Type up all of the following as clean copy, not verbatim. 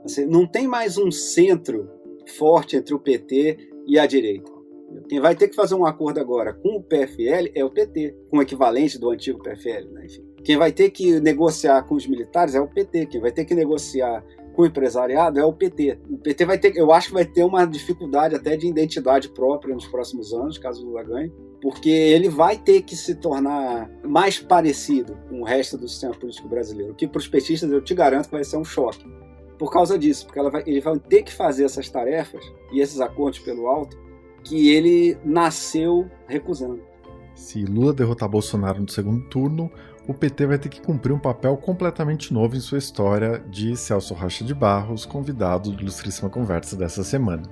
Assim, não tem mais um centro forte entre o PT e a direita. Quem vai ter que fazer um acordo agora com o PFL é o PT, com o equivalente do antigo PFL. Né? Enfim, quem vai ter que negociar com os militares é o PT, quem vai ter que negociar com o empresariado é o PT. O PT vai ter, eu acho que vai ter uma dificuldade até de identidade própria nos próximos anos, caso o Lula ganhe, porque ele vai ter que se tornar mais parecido com o resto do sistema político brasileiro, que para os petistas eu te garanto que vai ser um choque. Por causa disso, porque ele vai ter que fazer essas tarefas e esses acordos pelo alto que ele nasceu recusando. Se Lula derrotar Bolsonaro no segundo turno, o PT vai ter que cumprir um papel completamente novo em sua história, diz Celso Rocha de Barros, convidado do Ilustríssima Conversa dessa semana.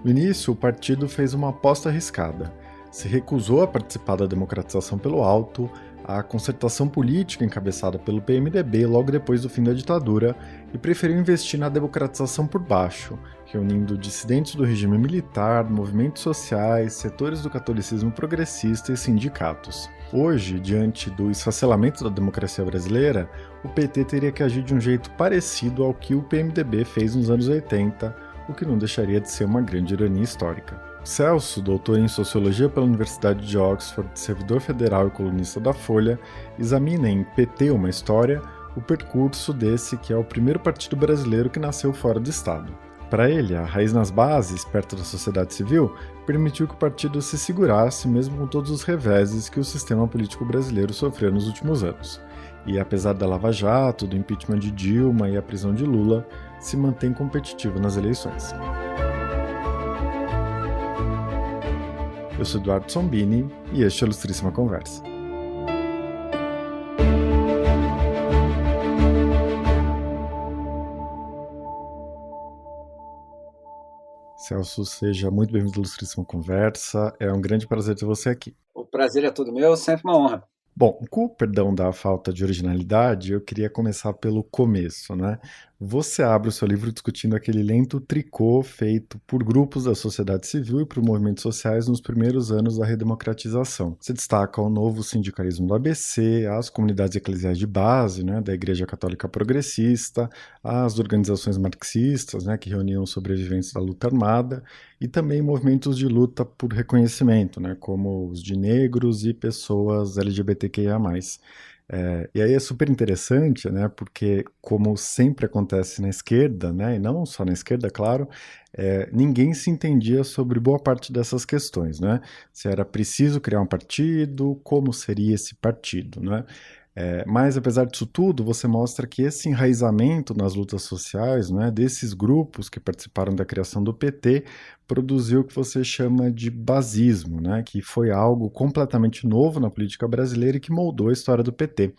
No início, o partido fez uma aposta arriscada. Se recusou a participar da democratização pelo alto, a concertação política encabeçada pelo PMDB logo depois do fim da ditadura e preferiu investir na democratização por baixo, reunindo dissidentes do regime militar, movimentos sociais, setores do catolicismo progressista e sindicatos. Hoje, diante do esfacelamento da democracia brasileira, o PT teria que agir de um jeito parecido ao que o PMDB fez nos anos 80, o que não deixaria de ser uma grande ironia histórica. Celso, doutor em Sociologia pela Universidade de Oxford, servidor federal e colunista da Folha, examina em PT uma História o percurso desse que é o primeiro partido brasileiro que nasceu fora do Estado. Para ele, a raiz nas bases, perto da sociedade civil, permitiu que o partido se segurasse mesmo com todos os reveses que o sistema político brasileiro sofreu nos últimos anos. E apesar da Lava Jato, do impeachment de Dilma e a prisão de Lula, se mantém competitivo nas eleições. Eu sou Eduardo Sombini e este é a Ilustríssima Conversa. Celso, seja muito bem-vindo à Ilustríssima Conversa. É um grande prazer ter você aqui. O prazer é todo meu, sempre uma honra. Bom, com o perdão da falta de originalidade, eu queria começar pelo começo, né? Você abre o seu livro discutindo aquele lento tricô feito por grupos da sociedade civil e por movimentos sociais nos primeiros anos da redemocratização. Você destaca o novo sindicalismo do ABC, as comunidades eclesiais de base, né, da Igreja Católica Progressista, as organizações marxistas, né, que reuniam sobreviventes da luta armada, e também movimentos de luta por reconhecimento, né, como os de negros e pessoas LGBTQIA+. E aí é super interessante, né, porque como sempre acontece na esquerda, né, e não só na esquerda, claro, ninguém se entendia sobre boa parte dessas questões, né, se era preciso criar um partido, como seria esse partido, né. Mas, apesar disso tudo, você mostra que esse enraizamento nas lutas sociais, né, desses grupos que participaram da criação do PT, produziu o que você chama de basismo, né, que foi algo completamente novo na política brasileira e que moldou a história do PT.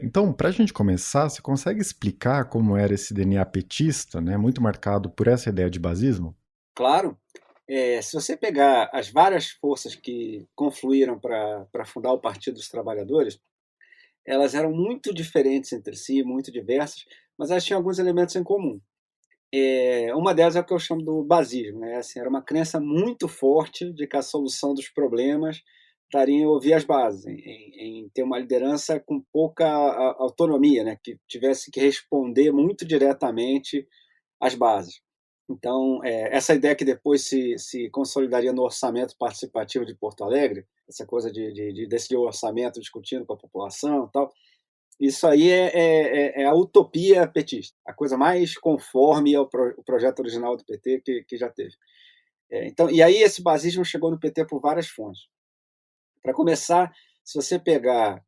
Então, para a gente começar, você consegue explicar como era esse DNA petista, né, muito marcado por essa ideia de basismo? Claro, se você pegar as várias forças que confluíram para fundar o Partido dos Trabalhadores, elas eram muito diferentes entre si, muito diversas, mas elas tinham alguns elementos em comum. Uma delas é o que eu chamo do basismo, né? Assim, era uma crença muito forte de que a solução dos problemas estaria em ouvir as bases, em ter uma liderança com pouca autonomia, né? Que tivesse que responder muito diretamente às bases. Então, essa ideia que depois se consolidaria no orçamento participativo de Porto Alegre, essa coisa de decidir o orçamento discutindo com a população e tal, isso aí é a utopia petista, a coisa mais conforme ao projeto original do PT que já teve. Então, e aí esse basismo chegou no PT por várias fontes. Para começar, se você pegar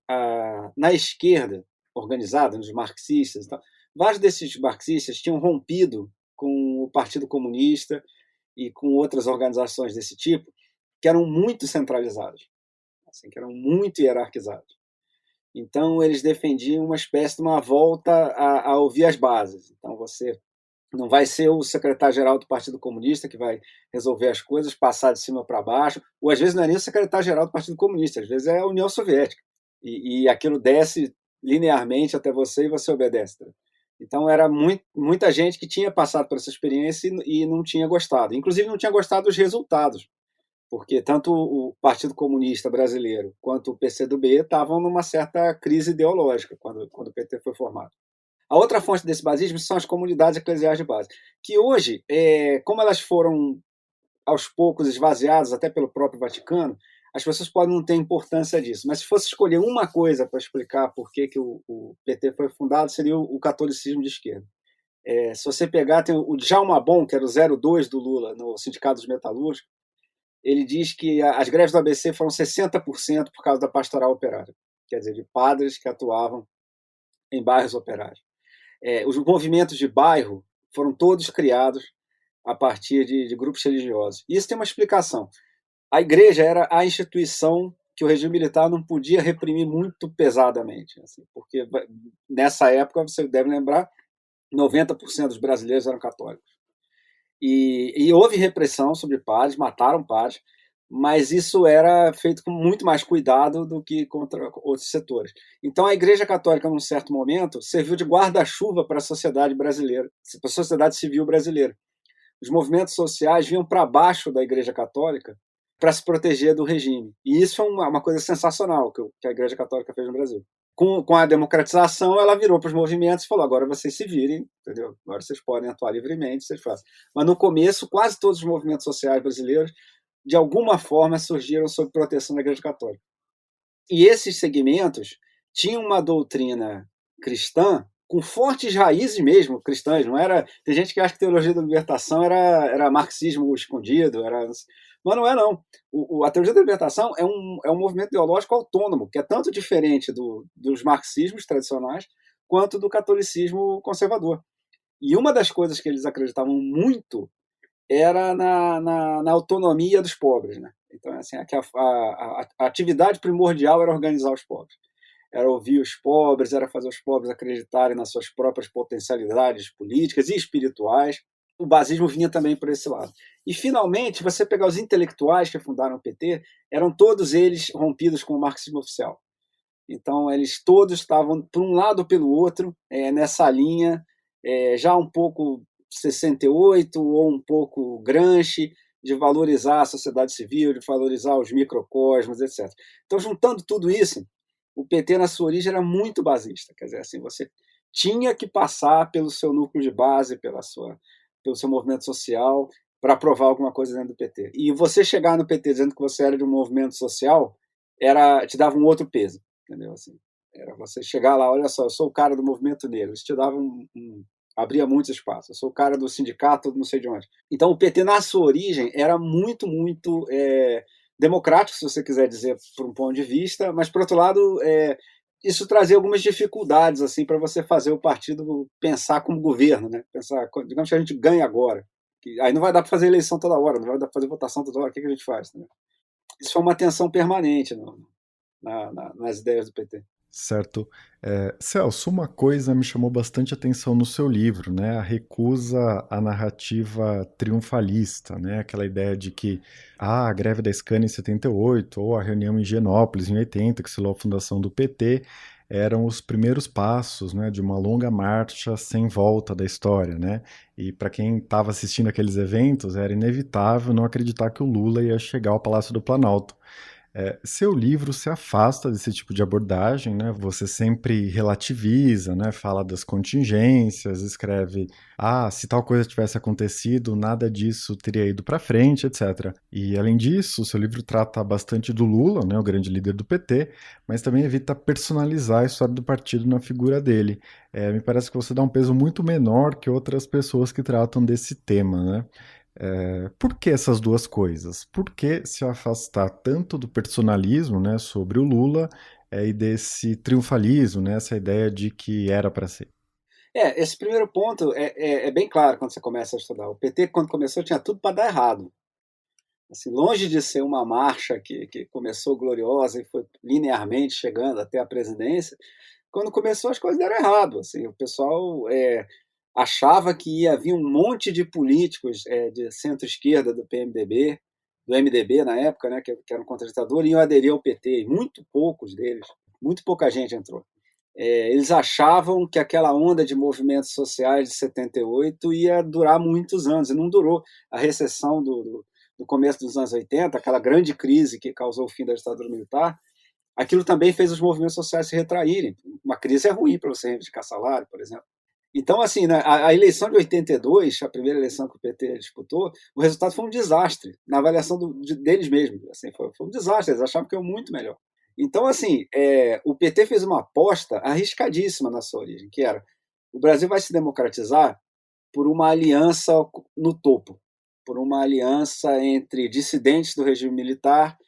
na esquerda organizada, nos marxistas e tal, vários desses marxistas tinham rompido com o Partido Comunista e com outras organizações desse tipo, que eram muito centralizadas, assim, que eram muito hierarquizadas. Então, eles defendiam uma espécie de uma volta a ouvir as bases. Então, você não vai ser o secretário-geral do Partido Comunista que vai resolver as coisas, passar de cima para baixo, ou às vezes não é nem o secretário-geral do Partido Comunista, às vezes é a União Soviética. E aquilo desce linearmente até você e você obedece. Então, era muita gente que tinha passado por essa experiência e não tinha gostado. Inclusive, não tinha gostado dos resultados porque tanto o Partido Comunista Brasileiro quanto o PCdoB estavam numa certa crise ideológica quando o PT foi formado. A outra fonte desse basismo são as comunidades eclesiais de base, que hoje, como elas foram aos poucos esvaziadas até pelo próprio Vaticano, as pessoas podem não ter importância disso. Mas se fosse escolher uma coisa para explicar por que o PT foi fundado, seria o catolicismo de esquerda. Se você pegar, tem o Djalma Bon, que era o 02 do Lula no Sindicato dos Metalúrgicos, ele diz que as greves do ABC foram 60% por causa da pastoral operária, quer dizer, de padres que atuavam em bairros operários. Os movimentos de bairro foram todos criados a partir de grupos religiosos. E isso tem uma explicação. A igreja era a instituição que o regime militar não podia reprimir muito pesadamente, assim, porque nessa época, você deve lembrar, 90% dos brasileiros eram católicos. E houve repressão sobre padres, mataram padres, mas isso era feito com muito mais cuidado do que contra outros setores. Então a Igreja Católica, num certo momento, serviu de guarda-chuva para a sociedade brasileira, para a sociedade civil brasileira. Os movimentos sociais vinham para baixo da Igreja Católica para se proteger do regime. E isso é uma coisa sensacional que a Igreja Católica fez no Brasil. Com a democratização, ela virou para os movimentos e falou: agora vocês se virem, entendeu? Agora vocês podem atuar livremente, vocês fazem. Mas no começo, quase todos os movimentos sociais brasileiros, de alguma forma, surgiram sob proteção da Igreja Católica. E esses segmentos tinham uma doutrina cristã com fortes raízes mesmo cristãs. Não era, tem gente que acha que a teologia da libertação era marxismo escondido, mas não é não. A teologia da libertação é um movimento ideológico autônomo, que é tanto diferente dos marxismos tradicionais quanto do catolicismo conservador. E uma das coisas que eles acreditavam muito era na autonomia dos pobres, né? Então, assim, a atividade primordial era organizar os pobres. Era ouvir os pobres, era fazer os pobres acreditarem nas suas próprias potencialidades políticas e espirituais. O basismo vinha também por esse lado. E, finalmente, você pegar os intelectuais que fundaram o PT, eram todos eles rompidos com o marxismo oficial. Então, eles todos estavam, por um lado ou pelo outro, nessa linha, já um pouco 68 ou um pouco Gramsci, de valorizar a sociedade civil, de valorizar os microcosmos, etc. Então, juntando tudo isso, o PT, na sua origem, era muito basista. Quer dizer, assim, você tinha que passar pelo seu núcleo de base, pelo seu movimento social, para aprovar alguma coisa dentro do PT. E você chegar no PT dizendo que você era de um movimento social, te dava um outro peso, entendeu? Assim, era você chegar lá: olha só, eu sou o cara do movimento negro. Isso te dava abria muitos espaços. Eu sou o cara do sindicato, não sei de onde. Então, o PT, na sua origem, era muito, muito democrático, se você quiser dizer, por um ponto de vista, mas, por outro lado, isso trazia algumas dificuldades assim para você fazer o partido pensar como governo, né? Pensar, digamos que a gente ganha agora. Aí não vai dar para fazer eleição toda hora, não vai dar para fazer votação toda hora. O que a gente faz? Né? Isso foi uma tensão permanente nas ideias do PT. Certo. Celso, uma coisa me chamou bastante atenção no seu livro, né? A recusa à narrativa triunfalista, né? Aquela ideia de que a greve da Scania em 78 ou a reunião em Higienópolis em 80, que selou a fundação do PT, eram os primeiros passos, né, de uma longa marcha sem volta da história, né? E para quem estava assistindo aqueles eventos, era inevitável não acreditar que o Lula ia chegar ao Palácio do Planalto. Seu livro se afasta desse tipo de abordagem, né? Você sempre relativiza, né? Fala das contingências, escreve: se tal coisa tivesse acontecido, nada disso teria ido para frente, etc. E, além disso, o seu livro trata bastante do Lula, né? O grande líder do PT, mas também evita personalizar a história do partido na figura dele. Me parece que você dá um peso muito menor que outras pessoas que tratam desse tema, né? Por que essas duas coisas? Por que se afastar tanto do personalismo, né, sobre o Lula, e desse triunfalismo, né, essa ideia de que era para ser? Esse primeiro ponto é bem claro quando você começa a estudar. O PT, quando começou, tinha tudo para dar errado. Assim, longe de ser uma marcha que começou gloriosa e foi linearmente chegando até a presidência, quando começou as coisas deram errado. Assim, o pessoal achava que ia vir um monte de políticos de centro-esquerda do PMDB, do MDB na época, né, que eram contra a ditadura, e iam aderir ao PT. E muito poucos deles, muito pouca gente entrou. Eles achavam que aquela onda de movimentos sociais de 78 ia durar muitos anos, e não durou. A recessão no começo dos anos 80, aquela grande crise que causou o fim da ditadura militar, aquilo também fez os movimentos sociais se retraírem. Uma crise é ruim para você reivindicar salário, por exemplo. Então, assim, né, a eleição de 82, a primeira eleição que o PT disputou, o resultado foi um desastre, na avaliação deles mesmos. Assim, foi um desastre, eles achavam que eu muito melhor. Então, assim, o PT fez uma aposta arriscadíssima na sua origem, que era: o Brasil vai se democratizar por uma aliança no topo, por uma aliança entre dissidentes do regime militar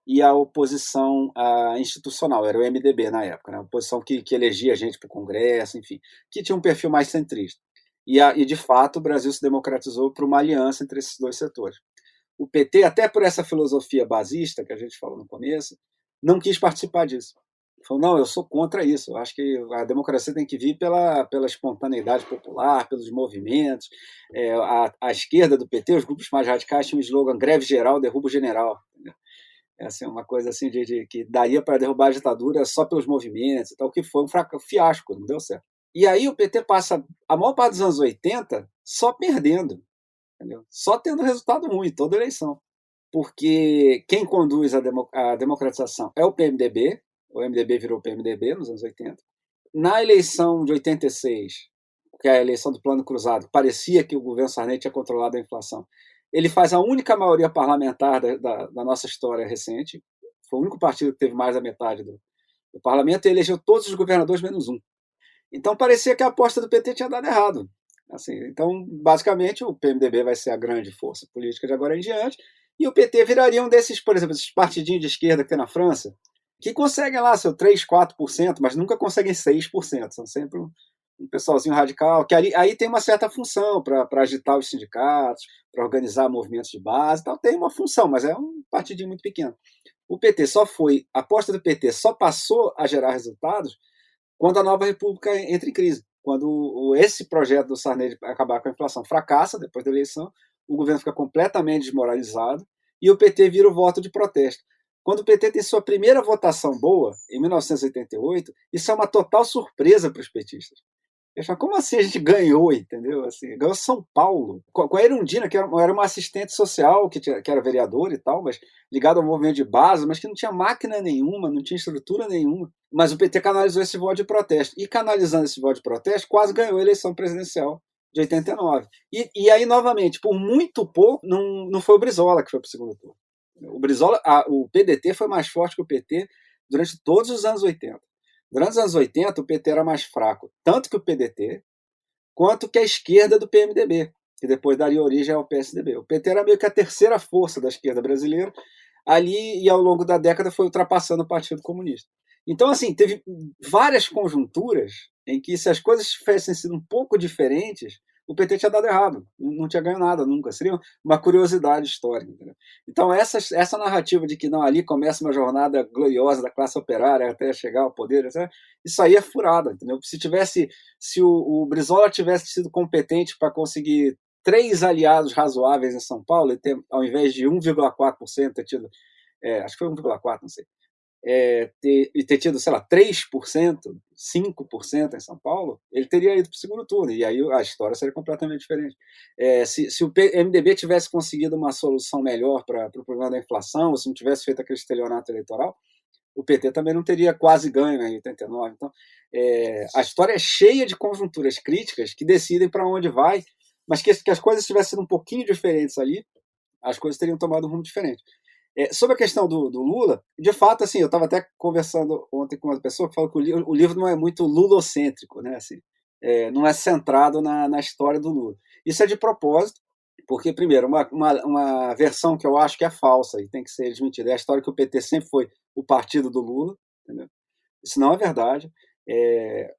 e a oposição institucional, era o MDB na época, né? A oposição que elegia gente para o Congresso, enfim, que tinha um perfil mais centrista. E, de fato, o Brasil se democratizou por uma aliança entre esses dois setores. O PT, até por essa filosofia basista que a gente falou no começo, não quis participar disso. Falou: não, eu sou contra isso, eu acho que a democracia tem que vir pela espontaneidade popular, pelos movimentos. A esquerda do PT, os grupos mais radicais, tinham um slogan: greve geral, derruba o general. Essa é uma coisa assim de que daria para derrubar a ditadura só pelos movimentos e tal, que foi um fiasco, não deu certo. E aí o PT passa a maior parte dos anos 80 só perdendo, entendeu? Só tendo resultado ruim toda eleição. Porque quem conduz a democratização é o PMDB, o MDB virou PMDB nos anos 80. Na eleição de 86, que é a eleição do Plano Cruzado, parecia que o governo Sarney tinha controlado a inflação. Ele faz a única maioria parlamentar da nossa história recente, foi o único partido que teve mais da metade do parlamento, e elegeu todos os governadores menos um. Então parecia que a aposta do PT tinha dado errado. Assim, então, basicamente, o PMDB vai ser a grande força política de agora em diante, e o PT viraria um desses, por exemplo, esses partidinhos de esquerda que tem na França, que conseguem lá seu 3, 4%, mas nunca conseguem 6%. São sempre um pessoalzinho radical, que aí tem uma certa função para agitar os sindicatos, para organizar movimentos de base, tal. Tem uma função, mas é um partidinho muito pequeno. O PT a aposta do PT só passou a gerar resultados quando a Nova República entra em crise. Quando esse projeto do Sarney de acabar com a inflação fracassa depois da eleição, o governo fica completamente desmoralizado e o PT vira o voto de protesto. Quando o PT tem sua primeira votação boa, em 1988, isso é uma total surpresa para os petistas. Eles falam: como assim a gente ganhou, entendeu? Assim, ganhou São Paulo. Com a Erundina, que era uma assistente social, que era vereadora e tal, mas ligada ao movimento de base, mas que não tinha máquina nenhuma, não tinha estrutura nenhuma. Mas o PT canalizou esse voto de protesto. E canalizando esse voto de protesto, quase ganhou a eleição presidencial de 89. E aí, novamente, por muito pouco, não foi o Brizola que foi para o segundo turno. O PDT foi mais forte que o PT durante todos os anos 80. Durante os anos 80, o PT era mais fraco, tanto que o PDT, quanto que a esquerda do PMDB, que depois daria origem ao PSDB. O PT era meio que a terceira força da esquerda brasileira, ali, e ao longo da década foi ultrapassando o Partido Comunista. Então, assim, teve várias conjunturas em que, se as coisas tivessem sido um pouco diferentes, o PT tinha dado errado, não tinha ganho nada nunca. Seria uma curiosidade histórica. Entendeu? Então, essa narrativa de que não, ali começa uma jornada gloriosa da classe operária até chegar ao poder, etc., isso aí é furada. Entendeu? Se o Brizola tivesse sido competente para conseguir 3 aliados razoáveis em São Paulo, e ter, ao invés de 1,4% ter tido, acho que foi 1,4%, não sei, ter tido, sei lá, 3%, 5% em São Paulo, ele teria ido para o segundo turno, e aí a história seria completamente diferente. Se o MDB tivesse conseguido uma solução melhor para o problema da inflação, ou se não tivesse feito aquele estelionato eleitoral, o PT também não teria quase ganho em 89. Então, a história é cheia de conjunturas críticas que decidem para onde vai, mas que as coisas tivessem sido um pouquinho diferentes ali, as coisas teriam tomado um rumo diferente. Sobre a questão do Lula, de fato, assim, eu estava até conversando ontem com uma pessoa que falou que o livro não é muito lulocêntrico, né? Assim, não é centrado na história do Lula. Isso é de propósito, porque, primeiro, uma versão que eu acho que é falsa e tem que ser desmentida é a história que o PT sempre foi o partido do Lula, entendeu? Isso não é verdade.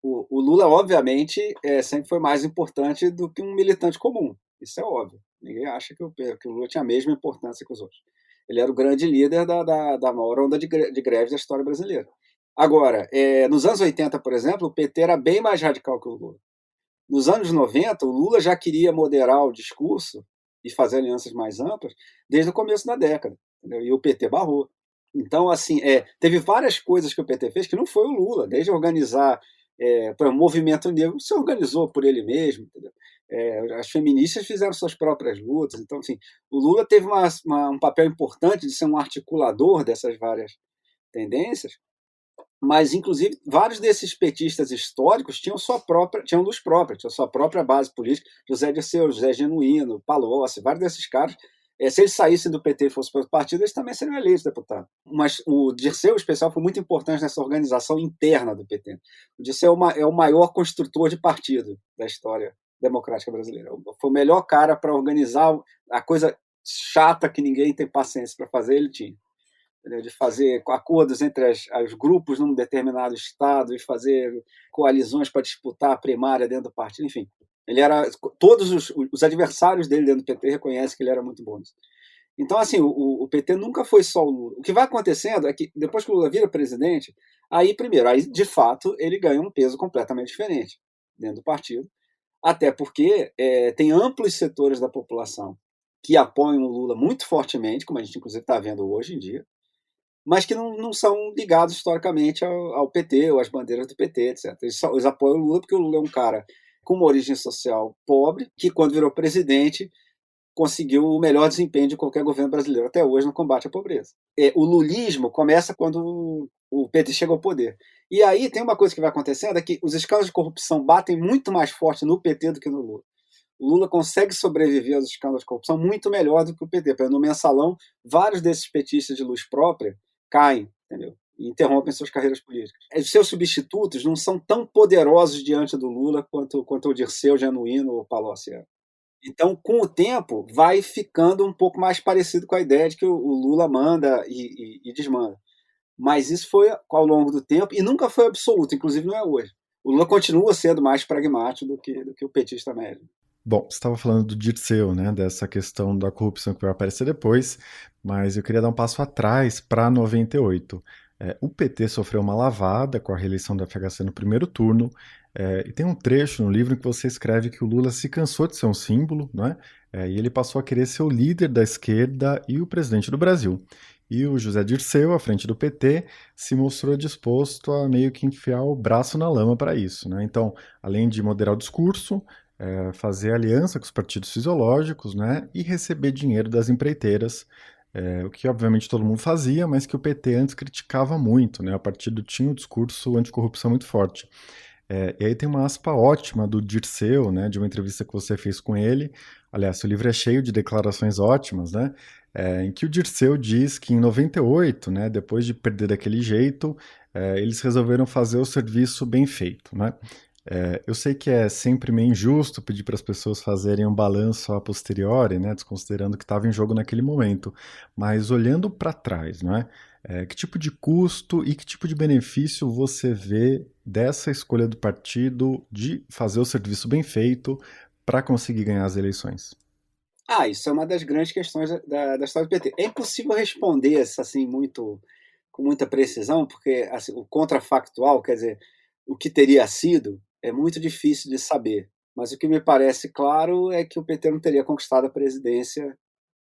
O Lula, obviamente, sempre foi mais importante do que um militante comum. Isso é óbvio. Ninguém acha que o Lula tinha a mesma importância que os outros. Ele era o grande líder da maior onda de greves da história brasileira. Agora, nos anos 80, por exemplo, o PT era bem mais radical que o Lula. Nos anos 90, o Lula já queria moderar o discurso e fazer alianças mais amplas desde o começo da década, entendeu? E o PT barrou. Então, assim, teve várias coisas que o PT fez que não foi o Lula, desde organizar o movimento negro, se organizou por ele mesmo, entendeu? As feministas fizeram suas próprias lutas. Então, assim, o Lula teve um papel importante de ser um articulador dessas várias tendências, mas, inclusive, vários desses petistas históricos tinham luz própria, tinham sua própria base política. José Dirceu, José Genuíno, Palocci, vários desses caras, se eles saíssem do PT e fossem para outro partido, eles também seriam eleitos deputados. Mas o Dirceu, em especial, foi muito importante nessa organização interna do PT. O Dirceu é o maior construtor de partido da história democrática brasileira. Foi o melhor cara para organizar a coisa chata que ninguém tem paciência para fazer, ele tinha. De fazer acordos entre os grupos num determinado estado e fazer coalizões para disputar a primária dentro do partido, enfim. Todos os adversários dele dentro do PT reconhecem que ele era muito bom nisso. Então, assim, o PT nunca foi só o Lula. O que vai acontecendo é que, depois que o Lula vira presidente, aí, de fato, ele ganha um peso completamente diferente dentro do partido, até porque tem amplos setores da população que apoiam o Lula muito fortemente, como a gente, inclusive, está vendo hoje em dia, mas que não são ligados historicamente ao PT ou às bandeiras do PT, etc. Eles apoiam o Lula porque o Lula é um cara com uma origem social pobre, que, quando virou presidente, conseguiu o melhor desempenho de qualquer governo brasileiro até hoje no combate à pobreza. O lulismo começa quando o PT chega ao poder. E aí tem uma coisa que vai acontecendo, é que os escândalos de corrupção batem muito mais forte no PT do que no Lula. O Lula consegue sobreviver aos escândalos de corrupção muito melhor do que o PT. Por exemplo, no Mensalão, vários desses petistas de luz própria caem, entendeu? E interrompem suas carreiras políticas. Os seus substitutos não são tão poderosos diante do Lula quanto o Dirceu, Genuíno ou Palocci era. Então, com o tempo, vai ficando um pouco mais parecido com a ideia de que o Lula manda e desmanda. Mas isso foi ao longo do tempo e nunca foi absoluto, inclusive não é hoje. O Lula continua sendo mais pragmático do que o petista médio. Bom, você estava falando do Dirceu, né, dessa questão da corrupção que vai aparecer depois, mas eu queria dar um passo atrás para 98. O PT sofreu uma lavada com a reeleição do FHC no primeiro turno, e tem um trecho no livro em que você escreve que o Lula se cansou de ser um símbolo, né, e ele passou a querer ser o líder da esquerda e o presidente do Brasil. E o José Dirceu, à frente do PT, se mostrou disposto a meio que enfiar o braço na lama para isso, né? Então, além de moderar o discurso, fazer aliança com os partidos fisiológicos, né, e receber dinheiro das empreiteiras, o que obviamente todo mundo fazia, mas que o PT antes criticava muito, né, o partido tinha um discurso anticorrupção muito forte. E aí tem uma aspa ótima do Dirceu, né, de uma entrevista que você fez com ele, aliás, o livro é cheio de declarações ótimas, né, em que o Dirceu diz que em 98, né, depois de perder daquele jeito, eles resolveram fazer o serviço bem feito, né. Eu sei que é sempre meio injusto pedir para as pessoas fazerem um balanço a posteriori, né, desconsiderando o que estava em jogo naquele momento, mas olhando para trás, não é? Que tipo de custo e que tipo de benefício você vê dessa escolha do partido de fazer o serviço bem feito para conseguir ganhar as eleições? Isso é uma das grandes questões da história do PT. É impossível responder assim com muita precisão, porque assim, o contrafactual, quer dizer, o que teria sido, é muito difícil de saber. Mas o que me parece claro é que o PT não teria conquistado a presidência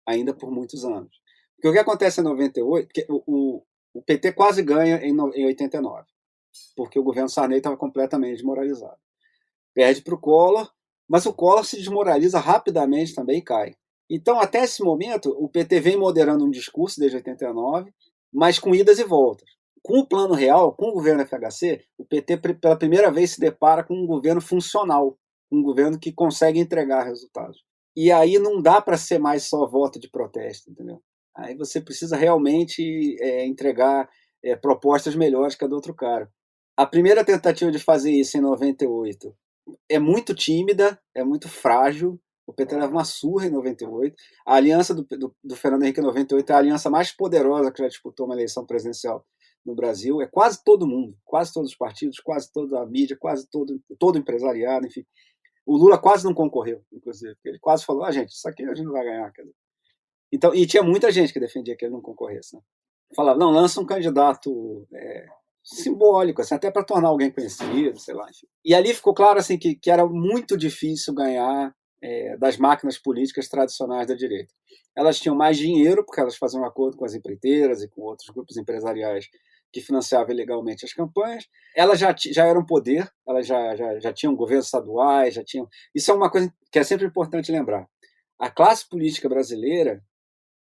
ainda por muitos anos. Porque o que acontece em 98, porque o PT quase ganha em 89, porque o governo Sarney estava completamente desmoralizado. Perde para o Collor, mas o Collor se desmoraliza rapidamente também e cai. Então, até esse momento, o PT vem moderando um discurso desde 89, mas com idas e voltas. Com o Plano Real, com o governo FHC, o PT pela primeira vez se depara com um governo funcional, um governo que consegue entregar resultados. E aí não dá para ser mais só voto de protesto, entendeu? Aí você precisa realmente entregar propostas melhores que a do outro cara. A primeira tentativa de fazer isso em 98 é muito tímida, é muito frágil. O PT leva uma surra em 98. A aliança do Fernando Henrique em 98 é a aliança mais poderosa que já disputou uma eleição presidencial no Brasil. É quase todo mundo, quase todos os partidos, quase toda a mídia, quase todo o empresariado, enfim. O Lula quase não concorreu, inclusive. Ele quase falou, gente, isso aqui a gente não vai ganhar. Então, e tinha muita gente que defendia que ele não concorresse. Né? Falava, não, lança um candidato simbólico, assim, até para tornar alguém conhecido, sei lá. Enfim. E ali ficou claro assim, que era muito difícil ganhar das máquinas políticas tradicionais da direita. Elas tinham mais dinheiro, porque elas faziam um acordo com as empreiteiras e com outros grupos empresariais que financiava ilegalmente as campanhas. Ela já era um poder, ela já tinha governos estaduais, já tinham... Isso é uma coisa que é sempre importante lembrar. A classe política brasileira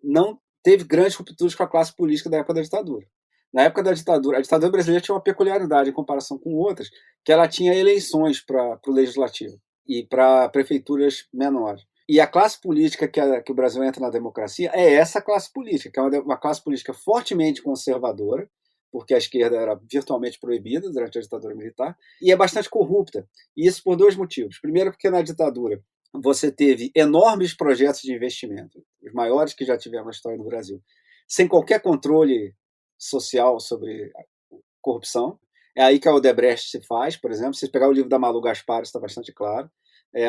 não teve grandes rupturas com a classe política da época da ditadura. Na época da ditadura, a ditadura brasileira tinha uma peculiaridade em comparação com outras, que ela tinha eleições para o legislativo e para prefeituras menores. E a classe política que o Brasil entra na democracia é essa classe política, que é uma classe política fortemente conservadora, porque a esquerda era virtualmente proibida durante a ditadura militar, e é bastante corrupta. E isso por dois motivos. Primeiro, porque na ditadura você teve enormes projetos de investimento, os maiores que já tivemos na história do Brasil, sem qualquer controle social sobre corrupção. É aí que a Odebrecht se faz, por exemplo. Se pegar o livro da Malu Gaspar, está bastante claro.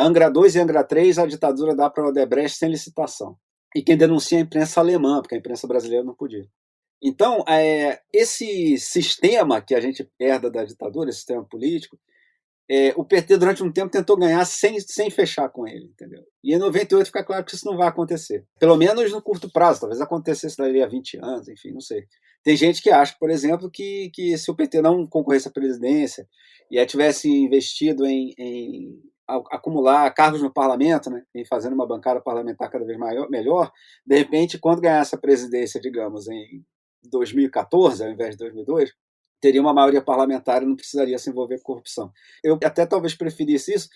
Angra 2 e Angra 3, a ditadura dá para a Odebrecht sem licitação. E quem denuncia é a imprensa alemã, porque a imprensa brasileira não podia. Então, esse sistema que a gente herda da ditadura, esse sistema político, o PT durante um tempo tentou ganhar sem fechar com ele, entendeu? E em 98 fica claro que isso não vai acontecer. Pelo menos no curto prazo, talvez acontecesse dali a 20 anos, enfim, não sei. Tem gente que acha, por exemplo, que se o PT não concorresse à presidência e tivesse investido em acumular cargos no parlamento, né, em fazendo uma bancada parlamentar cada vez melhor, de repente, quando ganhasse a presidência, digamos, em 2014, ao invés de 2002, teria uma maioria parlamentar e não precisaria se envolver com corrupção. Eu até talvez preferisse isso,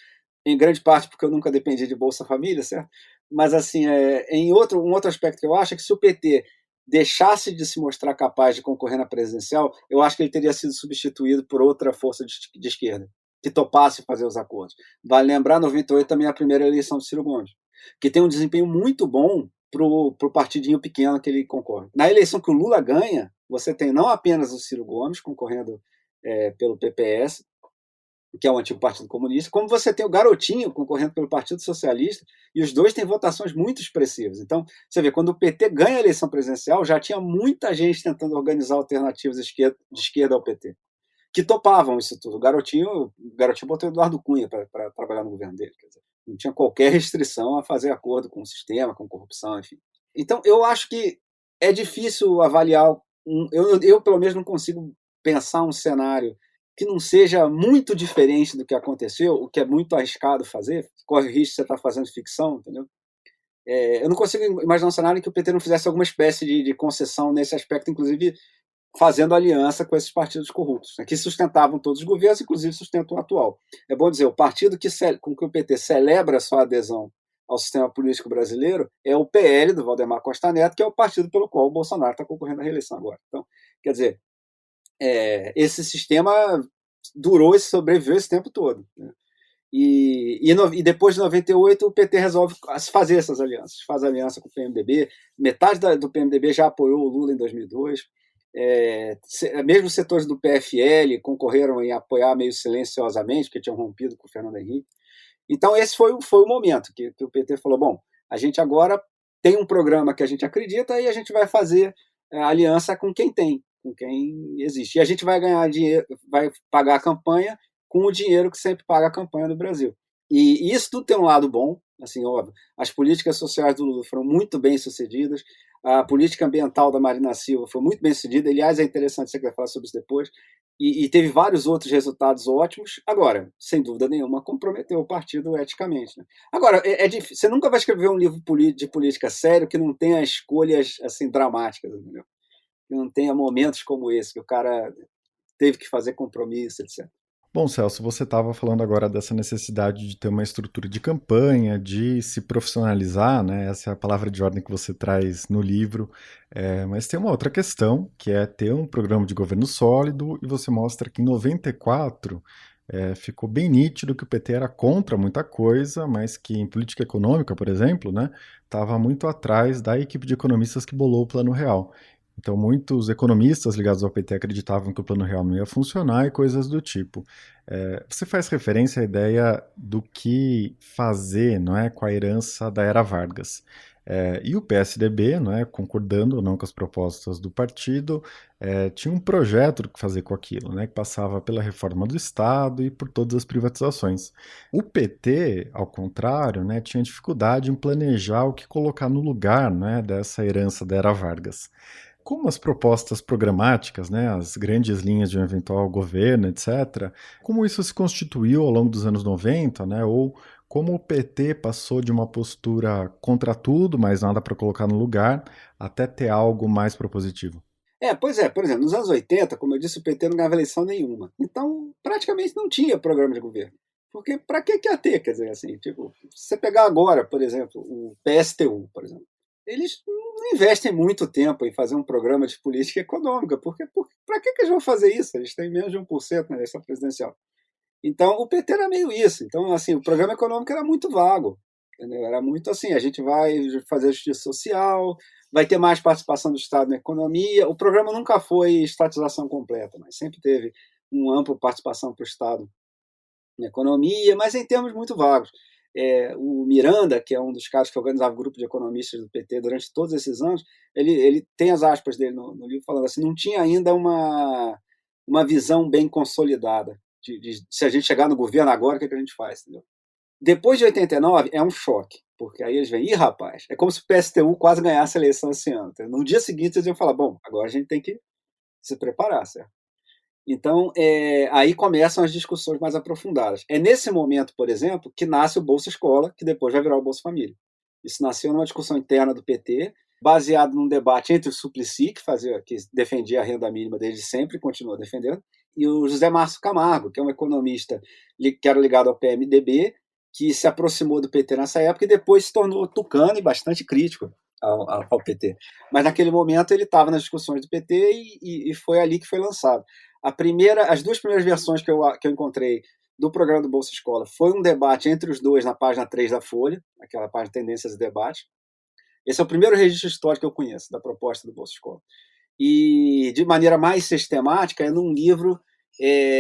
em grande parte porque eu nunca dependi de Bolsa Família, certo? Mas, assim, um outro aspecto que eu acho é que se o PT deixasse de se mostrar capaz de concorrer na presidencial, eu acho que ele teria sido substituído por outra força de esquerda, que topasse fazer os acordos. Vale lembrar, 98 também é a primeira eleição do Ciro Gomes, que tem um desempenho muito bom para o partidinho pequeno que ele concorre. Na eleição que o Lula ganha, você tem não apenas o Ciro Gomes concorrendo pelo PPS, que é o antigo Partido Comunista, como você tem o Garotinho concorrendo pelo Partido Socialista, e os dois têm votações muito expressivas. Então, você vê, quando o PT ganha a eleição presidencial, já tinha muita gente tentando organizar alternativas de esquerda ao PT, que topavam isso tudo. O Garotinho botou o Eduardo Cunha para trabalhar no governo dele. Quer dizer, não tinha qualquer restrição a fazer acordo com o sistema, com corrupção, enfim. Então, eu acho que é difícil avaliar. Eu, pelo menos, não consigo pensar um cenário que não seja muito diferente do que aconteceu, o que é muito arriscado fazer, corre o risco de você estar fazendo ficção, entendeu? Eu não consigo imaginar um cenário em que o PT não fizesse alguma espécie de concessão nesse aspecto, inclusive fazendo aliança com esses partidos corruptos, né, que sustentavam todos os governos, inclusive sustentam o atual. É bom dizer, o partido com que o PT celebra sua adesão ao sistema político brasileiro é o PL, do Valdemar Costa Neto, que é o partido pelo qual o Bolsonaro está concorrendo à reeleição agora. Então, quer dizer, esse sistema durou e sobreviveu esse tempo todo, né? E depois de 98 o PT resolve fazer essas alianças, faz aliança com o PMDB, metade do PMDB já apoiou o Lula em 2002, mesmo setores do PFL concorreram em apoiar meio silenciosamente, porque tinham rompido com o Fernando Henrique. Então esse foi o momento que o PT falou, bom, a gente agora tem um programa que a gente acredita e a gente vai fazer aliança com quem tem, com quem existe. E a gente vai ganhar dinheiro, vai pagar a campanha com o dinheiro que sempre paga a campanha do Brasil. E isso tudo tem um lado bom, assim, óbvio. As políticas sociais do Lula foram muito bem sucedidas, a política ambiental da Marina Silva foi muito bem sucedida, aliás, é interessante, você vai falar sobre isso depois, e teve vários outros resultados ótimos. Agora, sem dúvida nenhuma, comprometeu o partido eticamente, né? Agora, é difícil, você nunca vai escrever um livro de política sério que não tenha escolhas assim, dramáticas, entendeu? Que não tenha momentos como esse, que o cara teve que fazer compromisso, etc. Bom, Celso, você estava falando agora dessa necessidade de ter uma estrutura de campanha, de se profissionalizar, né? Essa é a palavra de ordem que você traz no livro. Mas tem uma outra questão, que é ter um programa de governo sólido, e você mostra que em 94 ficou bem nítido que o PT era contra muita coisa, mas que em política econômica, por exemplo, né, estava muito atrás da equipe de economistas que bolou o Plano Real. Então, muitos economistas ligados ao PT acreditavam que o Plano Real não ia funcionar e coisas do tipo. Você faz referência à ideia do que fazer, não é, com a herança da era Vargas. E o PSDB, não é, concordando ou não com as propostas do partido, tinha um projeto do que fazer com aquilo, né, que passava pela reforma do Estado e por todas as privatizações. O PT, ao contrário, né, tinha dificuldade em planejar o que colocar no lugar, né, dessa herança da era Vargas. como as propostas programáticas, né, as grandes linhas de um eventual governo, etc., como isso se constituiu ao longo dos anos 90, né, ou como o PT passou de uma postura contra tudo, mas nada para colocar no lugar, até ter algo mais propositivo? Pois é, por exemplo, nos anos 80, como eu disse, o PT não ganhava eleição nenhuma. Então, praticamente não tinha programa de governo. Porque para que ia ter? Quer dizer, assim, tipo, se você pegar agora, por exemplo, o PSTU, por exemplo, eles não investem muito tempo em fazer um programa de política econômica, porque para que eles vão fazer isso? Eles têm menos de 1% na eleição presidencial. Então, o PT era meio isso. Então, assim, o programa econômico era muito vago, entendeu? Era muito assim, a gente vai fazer justiça social, vai ter mais participação do Estado na economia. O programa nunca foi estatização completa, mas sempre teve uma ampla participação para o Estado na economia, mas em termos muito vagos. O Miranda, que é um dos caras que organizava o grupo de economistas do PT durante todos esses anos, ele tem as aspas dele no livro falando assim, não tinha ainda uma visão bem consolidada de se a gente chegar no governo agora, o que a gente faz, entendeu? Depois de 89 é um choque, porque aí eles veem, ih, rapaz, é como se o PSTU quase ganhasse a eleição esse ano. Entendeu? No dia seguinte eles iam falar, bom, agora a gente tem que se preparar, certo? Então, aí começam as discussões mais aprofundadas. É nesse momento, por exemplo, que nasce o Bolsa Escola, que depois vai virar o Bolsa Família. Isso nasceu numa discussão interna do PT, baseado num debate entre o Suplicy, que defendia a renda mínima desde sempre e continua defendendo, e o José Márcio Camargo, que é um economista que era ligado ao PMDB, que se aproximou do PT nessa época e depois se tornou tucano e bastante crítico ao PT. Mas naquele momento ele estava nas discussões do PT e foi ali que foi lançado. As duas primeiras versões que eu encontrei do programa do Bolsa Escola foi um debate entre os dois na página 3 da Folha, aquela página Tendências e Debate. Esse é o primeiro registro histórico que eu conheço da proposta do Bolsa Escola. E, de maneira mais sistemática, é num livro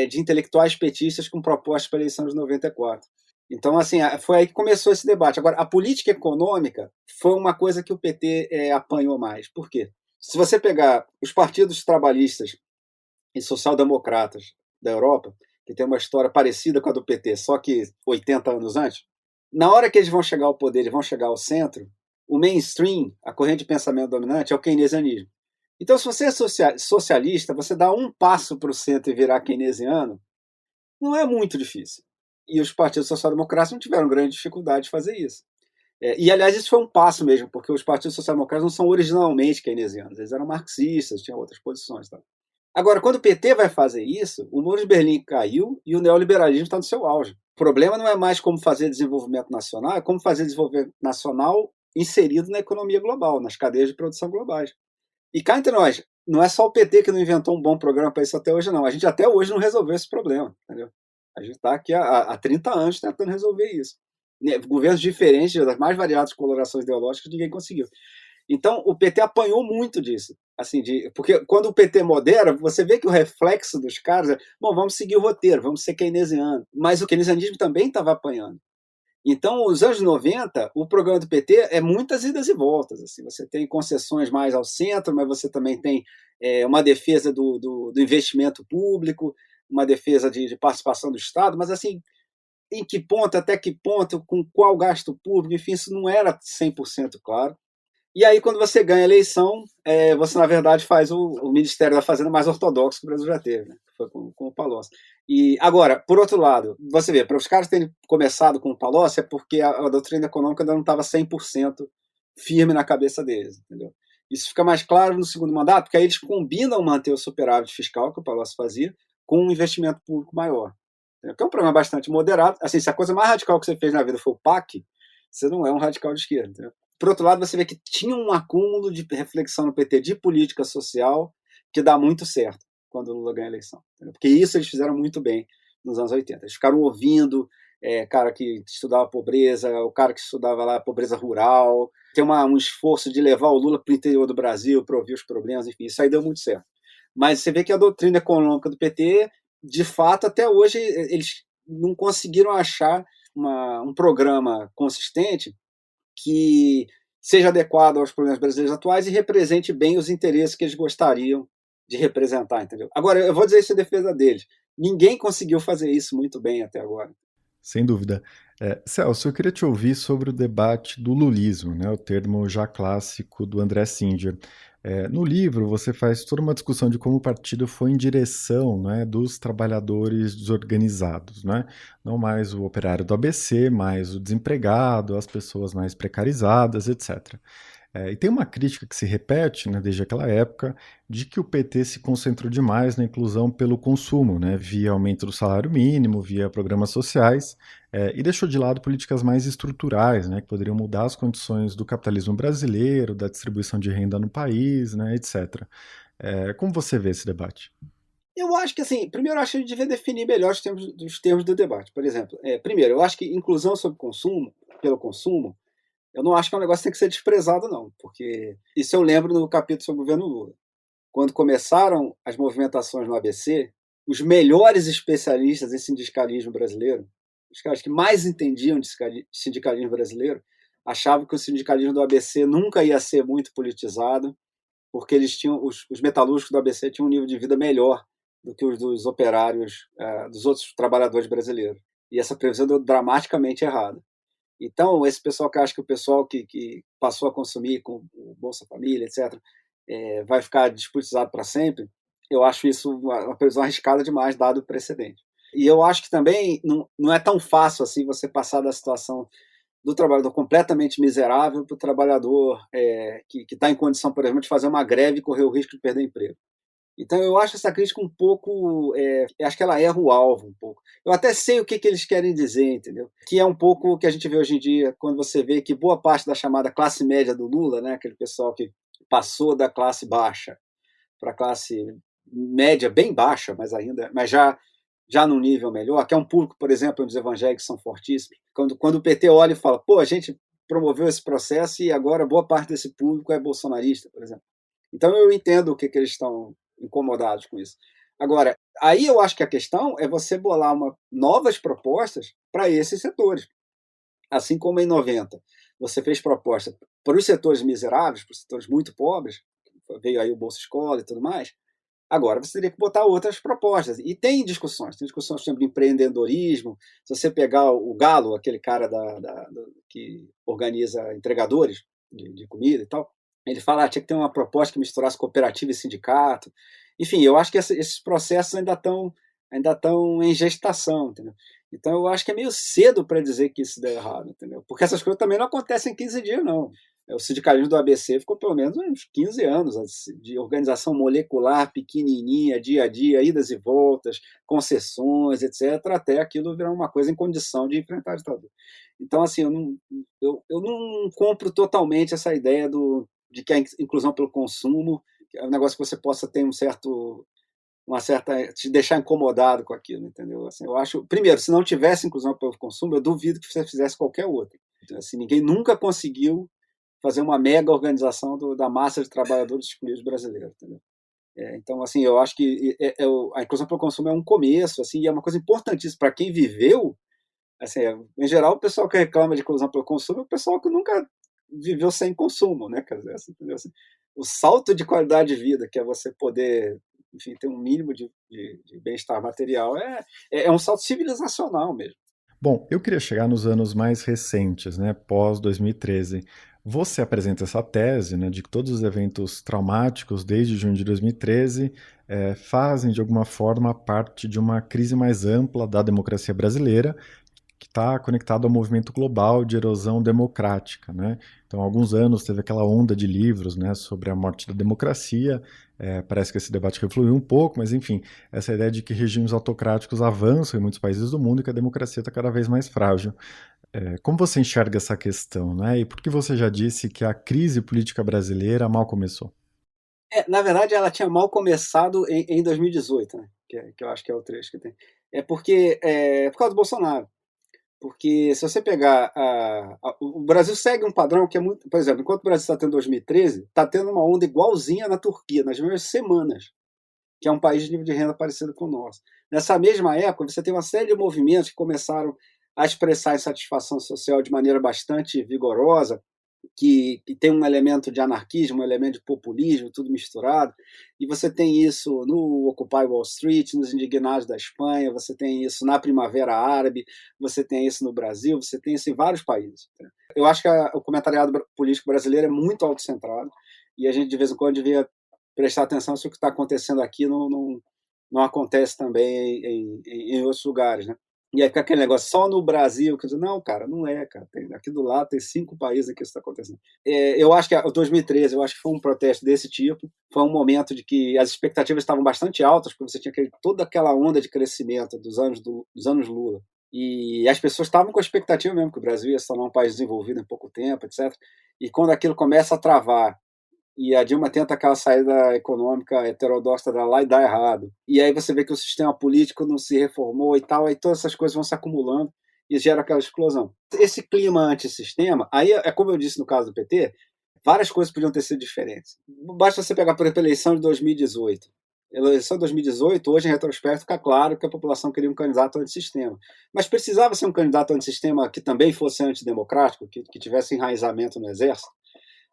de intelectuais petistas com propostas para a eleição de 94. Então, assim, foi aí que começou esse debate. Agora, a política econômica foi uma coisa que o PT apanhou mais. Por quê? Se você pegar os partidos trabalhistas e social-democratas da Europa, que tem uma história parecida com a do PT, só que 80 anos antes, na hora que eles vão chegar ao poder e vão chegar ao centro, o mainstream, a corrente de pensamento dominante, é o keynesianismo. Então, se você é socialista, você dá um passo para o centro e virar keynesiano, não é muito difícil. E os partidos social-democratas não tiveram grande dificuldade de fazer isso. E, aliás, isso foi um passo mesmo, porque os partidos social-democratas não são originalmente keynesianos, eles eram marxistas, tinham outras posições. Tá? Agora, quando o PT vai fazer isso, o Muro de Berlim caiu e o neoliberalismo está no seu auge. O problema não é mais como fazer desenvolvimento nacional, é como fazer desenvolvimento nacional inserido na economia global, nas cadeias de produção globais. E cá entre nós, não é só o PT que não inventou um bom programa para isso até hoje, não. A gente até hoje não resolveu esse problema, entendeu? A gente está aqui há 30 anos tentando resolver isso. Governos diferentes, das mais variadas colorações ideológicas, ninguém conseguiu. Então, o PT apanhou muito disso. Assim, porque quando o PT modera, você vê que o reflexo dos caras é, bom, vamos seguir o roteiro, vamos ser keynesiano. Mas o keynesianismo também estava apanhando. Então, os anos 90, o programa do PT é muitas idas e voltas. Assim, você tem concessões mais ao centro, mas você também tem uma defesa do investimento público, uma defesa de participação do Estado, mas assim, em que ponto, até que ponto, com qual gasto público, enfim, isso não era 100% claro. E aí, quando você ganha a eleição, você, na verdade, faz o Ministério da Fazenda mais ortodoxo que o Brasil já teve, né? Foi com o Palocci. E, agora, por outro lado, você vê, para os caras terem começado com o Palocci é porque a doutrina econômica ainda não estava 100% firme na cabeça deles, entendeu? Isso fica mais claro no segundo mandato, porque aí eles combinam manter o superávit fiscal que o Palocci fazia com um investimento público maior. Entendeu? Que é um programa bastante moderado. Assim, se a coisa mais radical que você fez na vida foi o PAC, você não é um radical de esquerda, entendeu? Por outro lado, você vê que tinha um acúmulo de reflexão no PT de política social que dá muito certo quando o Lula ganha a eleição. Entendeu? Porque isso eles fizeram muito bem nos anos 80. Eles ficaram ouvindo cara que estudava pobreza, o cara que estudava lá pobreza rural. Tem um esforço de levar o Lula para o interior do Brasil para ouvir os problemas, enfim, isso aí deu muito certo. Mas você vê que a doutrina econômica do PT, de fato, até hoje, eles não conseguiram achar um programa consistente que seja adequado aos problemas brasileiros atuais e represente bem os interesses que eles gostariam de representar, entendeu? Agora, eu vou dizer isso em defesa deles. Ninguém conseguiu fazer isso muito bem até agora. Sem dúvida. Celso, eu queria te ouvir sobre o debate do lulismo, né, o termo já clássico do André Singer. No livro, você faz toda uma discussão de como o partido foi em direção, né, dos trabalhadores desorganizados, né? Não mais o operário do ABC, mais o desempregado, as pessoas mais precarizadas, etc. E tem uma crítica que se repete, né, desde aquela época, de que o PT se concentrou demais na inclusão pelo consumo, né, via aumento do salário mínimo, via programas sociais, e deixou de lado políticas mais estruturais, né, que poderiam mudar as condições do capitalismo brasileiro, da distribuição de renda no país, né, etc. Como você vê esse debate? Eu acho que, assim, primeiro eu acho que a gente devia definir melhor os termos do debate. Por exemplo, primeiro, eu acho que inclusão sobre consumo, pelo consumo, eu não acho que é um negócio que tem que ser desprezado, não, porque isso eu lembro no capítulo sobre o governo Lula. Quando começaram as movimentações no ABC, os melhores especialistas em sindicalismo brasileiro, os caras que mais entendiam de sindicalismo brasileiro, achavam que o sindicalismo do ABC nunca ia ser muito politizado, porque eles tinham os metalúrgicos do ABC tinham um nível de vida melhor do que os dos operários, dos outros trabalhadores brasileiros. E essa previsão deu dramaticamente errada. Então, esse pessoal que acha que o pessoal que passou a consumir com o Bolsa Família, etc., vai ficar despolitizado para sempre, eu acho isso uma previsão arriscada demais, dado o precedente. E eu acho que também não é tão fácil assim você passar da situação do trabalhador completamente miserável para o trabalhador que está em condição, por exemplo, de fazer uma greve e correr o risco de perder o emprego. Então eu acho essa crítica um pouco, acho que ela erra o alvo um pouco. Eu até sei o que eles querem dizer, entendeu? Que é um pouco o que a gente vê hoje em dia, quando você vê que boa parte da chamada classe média do Lula, né, aquele pessoal que passou da classe baixa para a classe média bem baixa, mas já num nível melhor, que é um público, por exemplo, onde os evangélicos são fortíssimos. Quando o PT olha e fala, pô, a gente promoveu esse processo e agora boa parte desse público é bolsonarista, por exemplo. Então eu entendo o que eles estão incomodados com isso. Agora, aí eu acho que a questão é você bolar novas propostas para esses setores. Assim como em 90 você fez proposta para os setores miseráveis, para os setores muito pobres, veio aí o Bolsa Escola e tudo mais, agora você teria que botar outras propostas. E tem discussões sobre empreendedorismo. Se você pegar o Galo, aquele cara que organiza entregadores de comida e tal, ele fala que tinha que ter uma proposta que misturasse cooperativa e sindicato. Enfim, eu acho que esses processos ainda estão em gestação, entendeu? Então eu acho que é meio cedo para dizer que isso deu errado, entendeu? Porque essas coisas também não acontecem em 15 dias, não. O sindicalismo do ABC ficou pelo menos uns 15 anos de organização molecular, pequenininha, dia a dia, idas e voltas, concessões, etc., até aquilo virar uma coisa em condição de enfrentar a ditadura. Então, assim, eu não compro totalmente essa ideia de que a inclusão pelo consumo é um negócio que você possa ter uma certa te deixar incomodado com aquilo, entendeu? Assim, eu acho, primeiro, se não tivesse inclusão pelo consumo, eu duvido que você fizesse qualquer outra. Então, assim, ninguém nunca conseguiu fazer uma mega organização da massa de trabalhadores excluídos brasileiros, entendeu? Então, assim, eu acho que a inclusão pelo consumo é um começo, assim, e é uma coisa importantíssima para quem viveu. Assim, em geral, o pessoal que reclama de inclusão pelo consumo é o pessoal que nunca viveu sem consumo, né? Quer dizer, assim, entendeu? Assim, o salto de qualidade de vida, que é você poder, enfim, ter um mínimo de bem-estar material, é um salto civilizacional mesmo. Bom, eu queria chegar nos anos mais recentes, né, pós 2013. Você apresenta essa tese, né, de que todos os eventos traumáticos desde junho de 2013 fazem, de alguma forma, parte de uma crise mais ampla da democracia brasileira, que está conectado ao movimento global de erosão democrática, né? Então, há alguns anos teve aquela onda de livros, né, sobre a morte da democracia. Parece que esse debate refluiu um pouco, mas enfim, essa ideia de que regimes autocráticos avançam em muitos países do mundo e que a democracia está cada vez mais frágil. Como você enxerga essa questão, né? E por que você já disse que a crise política brasileira mal começou? Na verdade, ela tinha mal começado em 2018, né? Que eu acho que é o trecho que tem. É porque por causa do Bolsonaro. Porque se você pegar. O Brasil segue um padrão que é muito. Por exemplo, enquanto o Brasil está tendo 2013, está tendo uma onda igualzinha na Turquia, nas mesmas semanas, que é um país de nível de renda parecido com o nosso. Nessa mesma época, você tem uma série de movimentos que começaram a expressar insatisfação social de maneira bastante vigorosa, que tem um elemento de anarquismo, um elemento de populismo, tudo misturado. E você tem isso no Occupy Wall Street, nos indignados da Espanha, você tem isso na Primavera Árabe, você tem isso no Brasil, você tem isso em vários países. Eu acho que o comentariado político brasileiro é muito autocentrado. e a gente de vez em quando devia prestar atenção se o que está acontecendo aqui não acontece também em outros lugares, né? E aí fica aquele negócio, só no Brasil, que eu digo, não, cara, não é, cara. Aqui do lado tem 5 países em que isso está acontecendo. Eu acho que o 2013, eu acho que foi um protesto desse tipo, foi um momento de que as expectativas estavam bastante altas, porque você tinha toda aquela onda de crescimento dos anos Lula. E as pessoas estavam com a expectativa mesmo que o Brasil ia se tornar um país desenvolvido em pouco tempo, etc. E quando aquilo começa a travar, e a Dilma tenta aquela saída econômica heterodoxa lá e dá errado. E aí você vê que o sistema político não se reformou e tal, aí todas essas coisas vão se acumulando e gera aquela explosão. Esse clima antissistema, aí é como eu disse no caso do PT, várias coisas podiam ter sido diferentes. Basta você pegar, por exemplo, a eleição de 2018. A eleição de 2018, hoje em retrospecto, fica claro que a população queria um candidato antissistema. Mas precisava ser um candidato antissistema que também fosse antidemocrático, que tivesse enraizamento no Exército?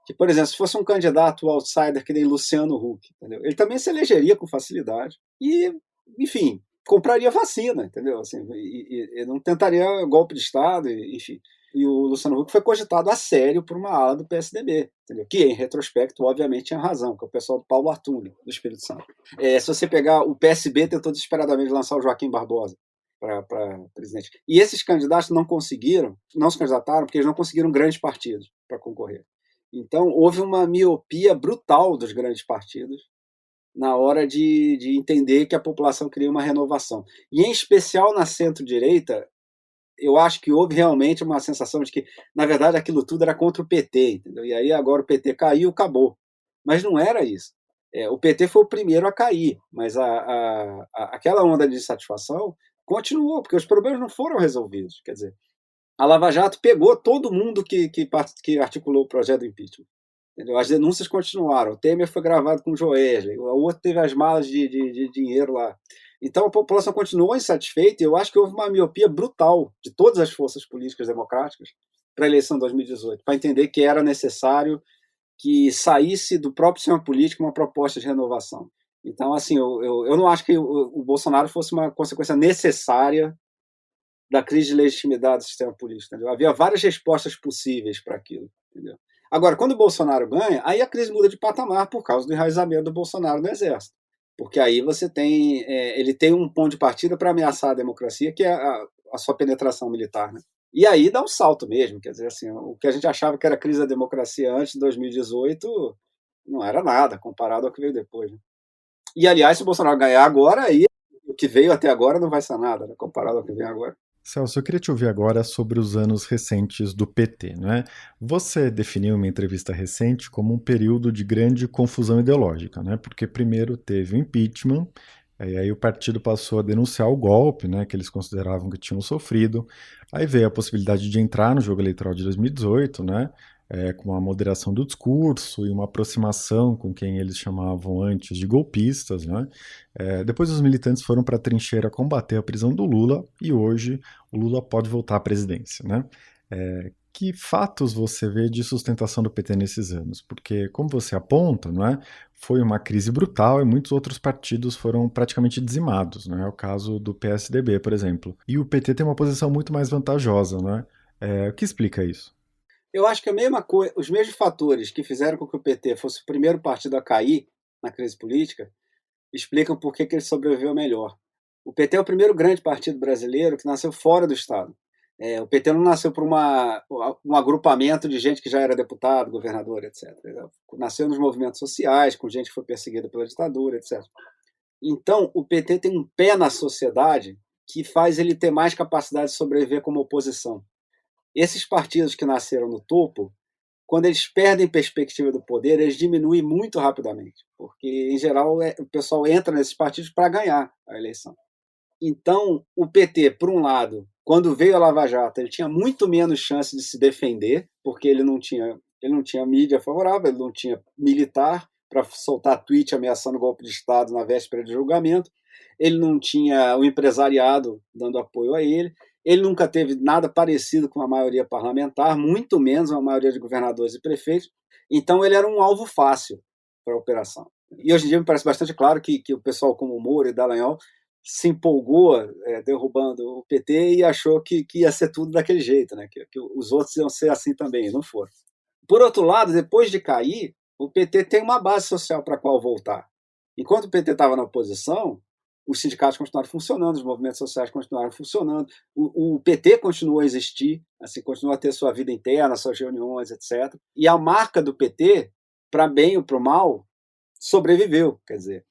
Que, por exemplo, se fosse um candidato outsider que nem Luciano Huck, entendeu? Ele também se elegeria com facilidade e, enfim, compraria vacina, entendeu? Assim, e não tentaria golpe de Estado, enfim. E o Luciano Huck foi cogitado a sério por uma ala do PSDB, entendeu? Que, em retrospecto, obviamente tinha razão, que é o pessoal do Paulo Artume, do Espírito Santo. Se você pegar, o PSB tentou desesperadamente lançar o Joaquim Barbosa para presidente. E esses candidatos não conseguiram, não se candidataram, porque eles não conseguiram grandes partidos para concorrer. Então, houve uma miopia brutal dos grandes partidos na hora de entender que a população queria uma renovação. E, em especial, na centro-direita, eu acho que houve realmente uma sensação de que, na verdade, aquilo tudo era contra o PT, entendeu? E aí agora o PT caiu, acabou. Mas não era isso. O PT foi o primeiro a cair, mas aquela onda de insatisfação continuou, porque os problemas não foram resolvidos. Quer dizer, a Lava Jato pegou todo mundo que articulou o projeto do impeachment. Entendeu? As denúncias continuaram. O Temer foi gravado com o Joesley, o outro teve as malas de dinheiro lá. Então a população continuou insatisfeita e eu acho que houve uma miopia brutal de todas as forças políticas democráticas para a eleição de 2018, para entender que era necessário que saísse do próprio sistema político uma proposta de renovação. Então, assim, eu não acho que o Bolsonaro fosse uma consequência necessária da crise de legitimidade do sistema político. Entendeu? Havia várias respostas possíveis para aquilo. Entendeu? Agora, quando o Bolsonaro ganha, aí a crise muda de patamar por causa do enraizamento do Bolsonaro no Exército. Porque aí você tem, ele tem um ponto de partida para ameaçar a democracia, que é a sua penetração militar. Né? E aí dá um salto mesmo. Quer dizer, assim, o que a gente achava que era a crise da democracia antes de 2018 não era nada comparado ao que veio depois. Né? E, aliás, se o Bolsonaro ganhar agora, aí o que veio até agora não vai ser nada, né, comparado ao que vem agora. Celso, eu queria te ouvir agora sobre os anos recentes do PT, né? Você definiu em uma entrevista recente como um período de grande confusão ideológica, né? Porque primeiro teve o impeachment, e aí o partido passou a denunciar o golpe, né, que eles consideravam que tinham sofrido. Aí veio a possibilidade de entrar no jogo eleitoral de 2018, né? Com a moderação do discurso e uma aproximação com quem eles chamavam antes de golpistas, né? Depois os militantes foram para a trincheira combater a prisão do Lula e hoje o Lula pode voltar à presidência, né? Que fatos você vê de sustentação do PT nesses anos? Porque, como você aponta, não é? Foi uma crise brutal e muitos outros partidos foram praticamente dizimados, não é? O caso do PSDB, por exemplo. E o PT tem uma posição muito mais vantajosa, não é? O que explica isso? Eu acho que a mesma coisa, os mesmos fatores que fizeram com que o PT fosse o primeiro partido a cair na crise política explicam por que ele sobreviveu melhor. O PT é o primeiro grande partido brasileiro que nasceu fora do Estado. O PT não nasceu por um agrupamento de gente que já era deputado, governador, etc. Nasceu nos movimentos sociais, com gente que foi perseguida pela ditadura, etc. Então, o PT tem um pé na sociedade que faz ele ter mais capacidade de sobreviver como oposição. Esses partidos que nasceram no topo, quando eles perdem perspectiva do poder, eles diminuem muito rapidamente, porque, em geral, o pessoal entra nesses partidos para ganhar a eleição. Então, o PT, por um lado, quando veio a Lava Jato, ele tinha muito menos chance de se defender, porque ele não tinha mídia favorável, ele não tinha militar para soltar tweet ameaçando golpe de Estado na véspera de julgamento, ele não tinha o empresariado dando apoio a ele nunca teve nada parecido com a maioria parlamentar, muito menos uma maioria de governadores e prefeitos, então ele era um alvo fácil para a operação. E hoje em dia me parece bastante claro que o pessoal como o Moro e Dallagnol se empolgou derrubando o PT e achou que ia ser tudo daquele jeito, né? Que os outros iam ser assim também, não foram. Por outro lado, depois de cair, o PT tem uma base social para a qual voltar. Enquanto o PT estava na oposição, os sindicatos continuaram funcionando, os movimentos sociais continuaram funcionando, o PT continuou a existir, assim, continuou a ter sua vida interna, suas reuniões, etc. E a marca do PT, para bem ou para o mal, sobreviveu. Quer dizer,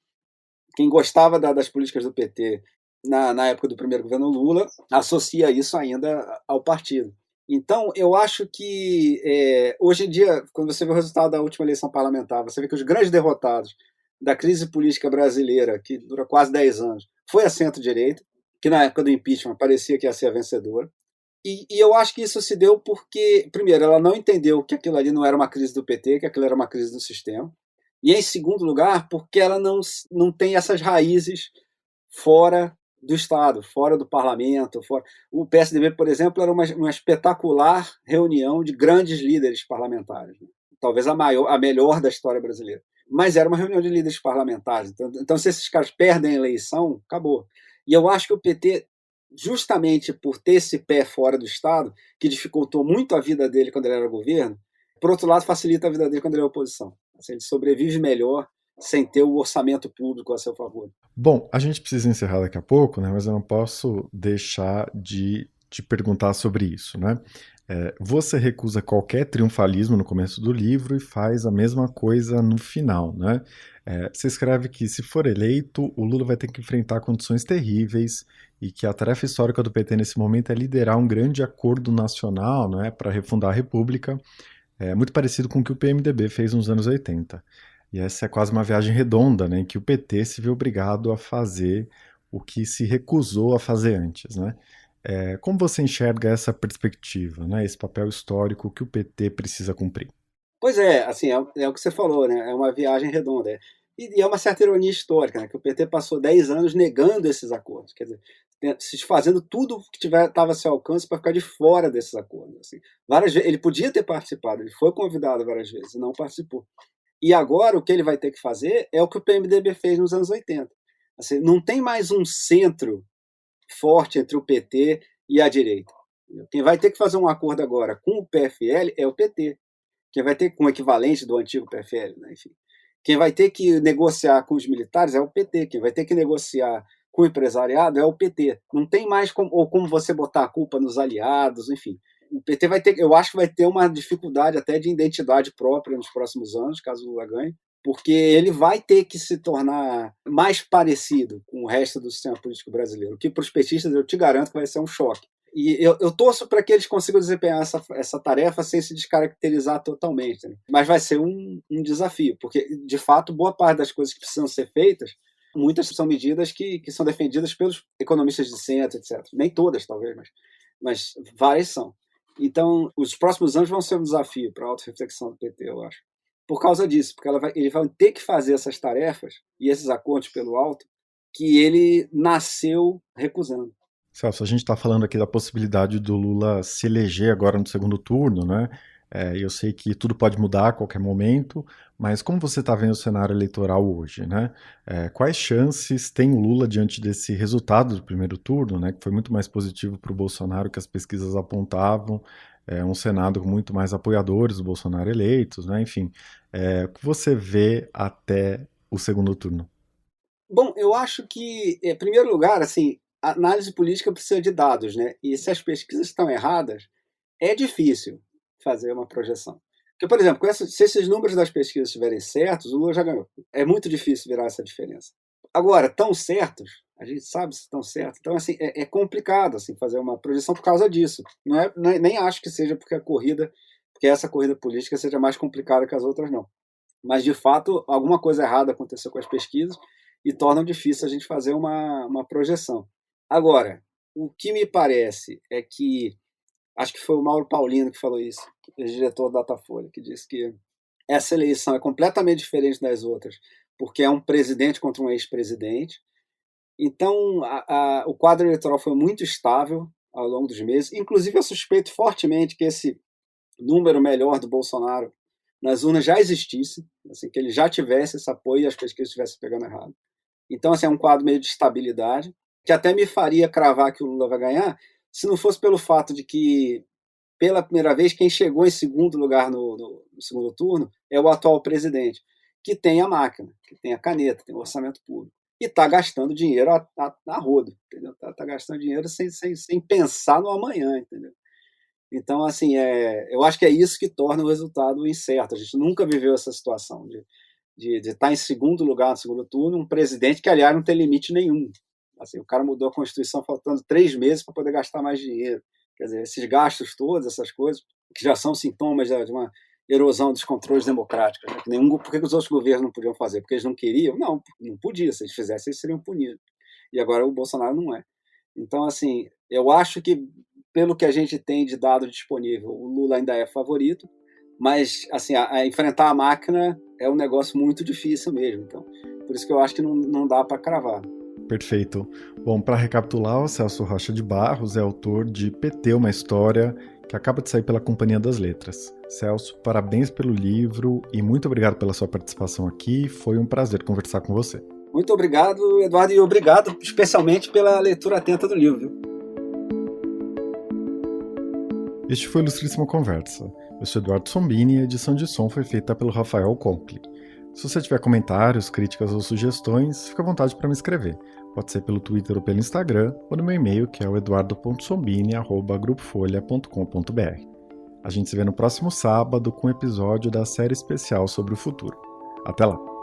quem gostava das políticas do PT na época do primeiro governo Lula associa isso ainda ao partido. Então, eu acho que hoje em dia, quando você vê o resultado da última eleição parlamentar, você vê que os grandes derrotados da crise política brasileira, que dura quase 10 anos, foi a centro-direita, que na época do impeachment parecia que ia ser a vencedora. E eu acho que isso se deu porque, primeiro, ela não entendeu que aquilo ali não era uma crise do PT, que aquilo era uma crise do sistema. E, em segundo lugar, porque ela não tem essas raízes fora do Estado, fora do parlamento. Fora... O PSDB, por exemplo, era uma espetacular reunião de grandes líderes parlamentares, né? Talvez a melhor da história brasileira. Mas era uma reunião de líderes parlamentares. Então, se esses caras perdem a eleição, acabou. E eu acho que o PT, justamente por ter esse pé fora do Estado, que dificultou muito a vida dele quando ele era governo, por outro lado, facilita a vida dele quando ele é oposição. Assim, ele sobrevive melhor sem ter o orçamento público a seu favor. Bom, a gente precisa encerrar daqui a pouco, né? Mas eu não posso deixar de te perguntar sobre isso, né? Você recusa qualquer triunfalismo no começo do livro e faz a mesma coisa no final, né? Você escreve que, se for eleito, o Lula vai ter que enfrentar condições terríveis e que a tarefa histórica do PT nesse momento é liderar um grande acordo nacional, né, para refundar a República, muito parecido com o que o PMDB fez nos anos 80. E essa é quase uma viagem redonda, né, em que o PT se vê obrigado a fazer o que se recusou a fazer antes, né? Como você enxerga essa perspectiva, né, esse papel histórico que o PT precisa cumprir? Pois é, assim, é o que você falou, né? É uma viagem redonda. E é uma certa ironia histórica, né? Que o PT passou 10 anos negando esses acordos, quer dizer, se fazendo tudo que estava a seu alcance para ficar de fora desses acordos. Assim. Várias vezes, ele podia ter participado, ele foi convidado várias vezes e não participou. E agora o que ele vai ter que fazer é o que o PMDB fez nos anos 80. Assim, não tem mais um centro forte entre o PT e a direita. Quem vai ter que fazer um acordo agora com o PFL é o PT. Quem vai ter com o equivalente do antigo PFL, né? Enfim. Quem vai ter que negociar com os militares é o PT. Quem vai ter que negociar com o empresariado é o PT. Não tem mais como você botar a culpa nos aliados, enfim. O PT vai ter, eu acho que vai ter uma dificuldade até de identidade própria nos próximos anos, caso o Lula ganhe, porque ele vai ter que se tornar mais parecido com o resto do sistema político brasileiro, que para os petistas eu te garanto que vai ser um choque. E eu torço para que eles consigam desempenhar essa tarefa sem se descaracterizar totalmente. Né? Mas vai ser um desafio, porque, de fato, boa parte das coisas que precisam ser feitas, muitas são medidas que são defendidas pelos economistas de centro, etc. Nem todas, talvez, mas várias são. Então, os próximos anos vão ser um desafio para a autorreflexão do PT, eu acho. Por causa disso, porque ele vai ter que fazer essas tarefas e esses acordos pelo alto que ele nasceu recusando. Celso, a gente está falando aqui da possibilidade do Lula se eleger agora no segundo turno, né? Eu sei que tudo pode mudar a qualquer momento, mas como você está vendo o cenário eleitoral hoje, né? Quais chances tem o Lula diante desse resultado do primeiro turno, né? Que foi muito mais positivo para o Bolsonaro que as pesquisas apontavam, um Senado com muito mais apoiadores do Bolsonaro eleitos, né? Enfim, o que você vê até o segundo turno? Bom, eu acho que, em primeiro lugar, assim, a análise política precisa de dados, né? E se as pesquisas estão erradas, é difícil fazer uma projeção. Porque, por exemplo, se esses números das pesquisas estiverem certos, o Lula já ganhou. É muito difícil virar essa diferença. Agora, tão certos, a gente sabe se estão certos. Então, assim, é complicado assim, fazer uma projeção por causa disso. Nem acho que seja porque essa corrida política seja mais complicada que as outras, não. Mas, de fato, alguma coisa errada aconteceu com as pesquisas e tornam difícil a gente fazer uma projeção. Agora, o que me parece é que, acho que foi o Mauro Paulino que falou isso, diretor da Datafolha, que disse que essa eleição é completamente diferente das outras, porque é um presidente contra um ex-presidente. Então, o quadro eleitoral foi muito estável ao longo dos meses. Inclusive, eu suspeito fortemente que esse número melhor do Bolsonaro nas urnas já existisse, assim, que ele já tivesse esse apoio e as pesquisas estivessem pegando errado. Então, assim, é um quadro meio de estabilidade, que até me faria cravar que o Lula vai ganhar, se não fosse pelo fato de que, pela primeira vez, quem chegou em segundo lugar no segundo turno é o atual presidente, que tem a máquina, que tem a caneta, tem o orçamento público. E está gastando dinheiro a rodo, entendeu? Tá gastando dinheiro sem pensar no amanhã, entendeu? Então, assim, eu acho que é isso que torna o resultado incerto. A gente nunca viveu essa situação de estar em segundo lugar no segundo turno, um presidente que, aliás, não tem limite nenhum. Assim, o cara mudou a Constituição faltando 3 meses para poder gastar mais dinheiro. Quer dizer, esses gastos todos, essas coisas, que já são sintomas de uma erosão dos controles democráticos. Né? Por que os outros governos não podiam fazer? Porque eles não queriam? Não podia. Se eles fizessem, eles seriam punidos. E agora o Bolsonaro não é. Então, assim, eu acho que, pelo que a gente tem de dado disponível, o Lula ainda é favorito, mas assim, enfrentar a máquina é um negócio muito difícil mesmo. Então, por isso que eu acho que não dá para cravar. Perfeito. Bom, para recapitular, o Celso Rocha de Barros é autor de PT, uma história, que acaba de sair pela Companhia das Letras. Celso, parabéns pelo livro e muito obrigado pela sua participação aqui. Foi um prazer conversar com você. Muito obrigado, Eduardo, e obrigado especialmente pela leitura atenta do livro. Viu? Este foi o Ilustríssima Conversa. Eu sou Eduardo Sombini e a edição de som foi feita pelo Rafael Conkle. Se você tiver comentários, críticas ou sugestões, fique à vontade para me escrever. Pode ser pelo Twitter ou pelo Instagram, ou no meu e-mail, que é o eduardo.sombini@grupofolha.com.br. A gente se vê no próximo sábado com um episódio da série especial sobre o futuro. Até lá!